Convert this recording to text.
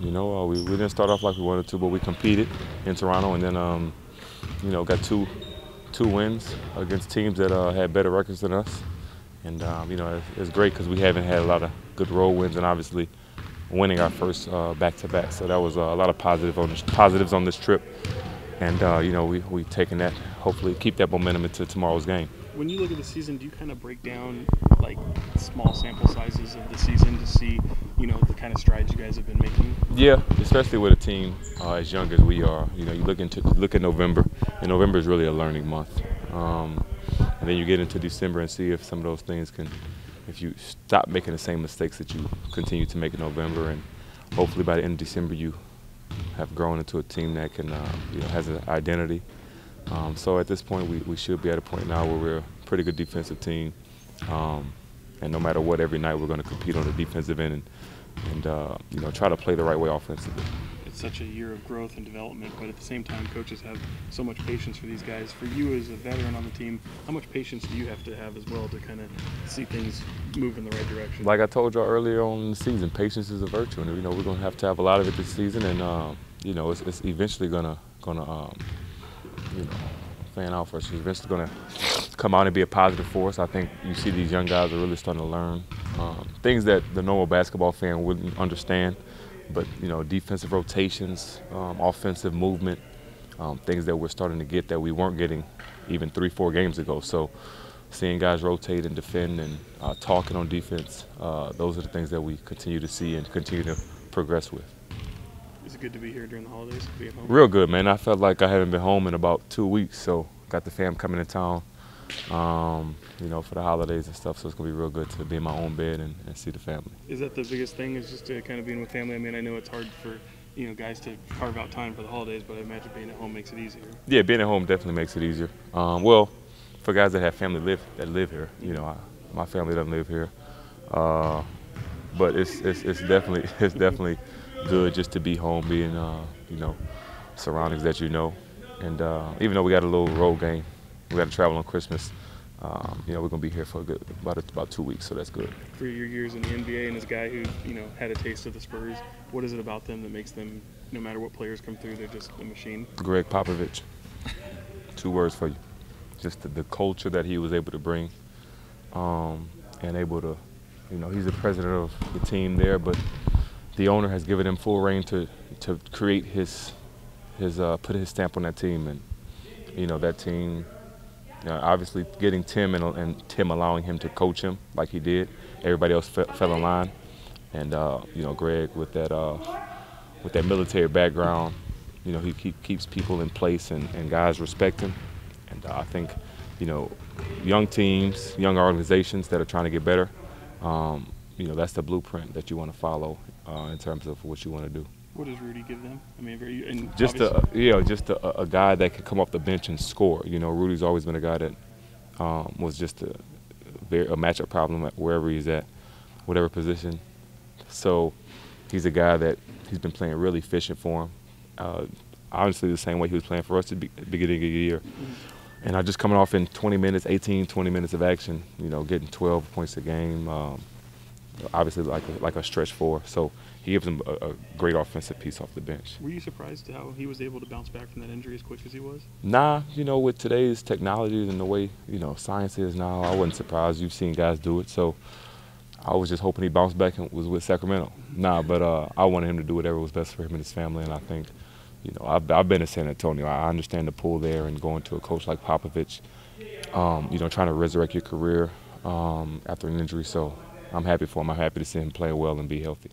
You know, we didn't start off like we wanted to, but we competed in Toronto, and then you know, got two wins against teams that had better records than us. And you know, it's great because we haven't had a lot of good road wins, and obviously winning our first back-to-back. So that was a lot of positives on this trip. And you know, we taken that, hopefully keep that momentum into tomorrow's game. When you look at the season, do you kind of break down like small sample sizes of the season to see, you know, the kind of strides you guys have been making? Yeah, especially with a team as young as we are. You know, you look at November, and November is really a learning month. And then you get into December and see if some of those things can, if you stop making the same mistakes that you continue to make in November, and hopefully by the end of December you have grown into a team that can, you know, has an identity. So at this point, we should be at a point now where we're a pretty good defensive team, and no matter what, every night we're going to compete on the defensive end and you know, try to play the right way offensively. It's such a year of growth and development, but at the same time, coaches have so much patience for these guys. For you as a veteran on the team, how much patience do you have to have as well to kind of see things move in the right direction? Like I told y'all earlier on in the season, patience is a virtue, and you know, we're going to have a lot of it this season, and you know, it's eventually gonna you know, fan out for us. It's eventually going to come out and be a positive force. I think you see these young guys are really starting to learn things that the normal basketball fan wouldn't understand. But you know, defensive rotations, offensive movement, things that we're starting to get that we weren't getting even 3-4 games ago. So seeing guys rotate and defend and talking on defense, those are the things that we continue to see and continue to progress with. Is it good to be here during the holidays, being home? Real good, man. I felt like I haven't been home in about 2 weeks, so got the fam coming in town, you know, for the holidays and stuff. So it's gonna be real good to be in my own bed and see the family. Is that the biggest thing? Is just to kind of being with family? I mean, I know it's hard for, you know, guys to carve out time for the holidays, but I imagine being at home makes it easier. Yeah, being at home definitely makes it easier. Well, for guys that have family that live here, you know, my family doesn't live here, but it's definitely good just to be home, being you know, surroundings that you know, and even though we got a little road game, we got to travel on Christmas. You know, we're gonna be here for about 2 weeks, so that's good. For your years in the NBA and as a guy who, you know, had a taste of the Spurs, what is it about them that makes them, no matter what players come through, they're just a machine? Greg Popovich. 2 words for you. Just the culture that he was able to bring, and able to, you know, he's the president of the team there, but the owner has given him full reign to create put his stamp on that team, and you know, that team. Obviously, getting Tim and Tim allowing him to coach him like he did, everybody else fell in line, and you know, Greg with that military background, you know, he keeps people in place and guys respect him, and I think, you know, young teams, young organizations that are trying to get better, you know, that's the blueprint that you want to follow in terms of what you want to do. What does Rudy give them? I mean, just a guy that can come off the bench and score. You know, Rudy's always been a guy that was just a matchup problem at wherever he's at, whatever position. So he's a guy that he's been playing really efficient for him. Honestly, the same way he was playing for us at the beginning of the year. And just coming off in 20 minutes, 18, 20 minutes of action, you know, getting 12 points a game, obviously like a stretch 4. So he gives them a great offensive piece off the bench. Were you surprised how he was able to bounce back from that injury as quick as he was? Nah, you know, with today's technology and the way, you know, science is now, I wasn't surprised. You've seen guys do it. So I was just hoping he bounced back and was with Sacramento. Nah, but I wanted him to do whatever was best for him and his family, and I think, you know, I've been to San Antonio. I understand the pull there, and going to a coach like Popovich, you know, trying to resurrect your career after an injury. So I'm happy for him. I'm happy to see him play well and be healthy.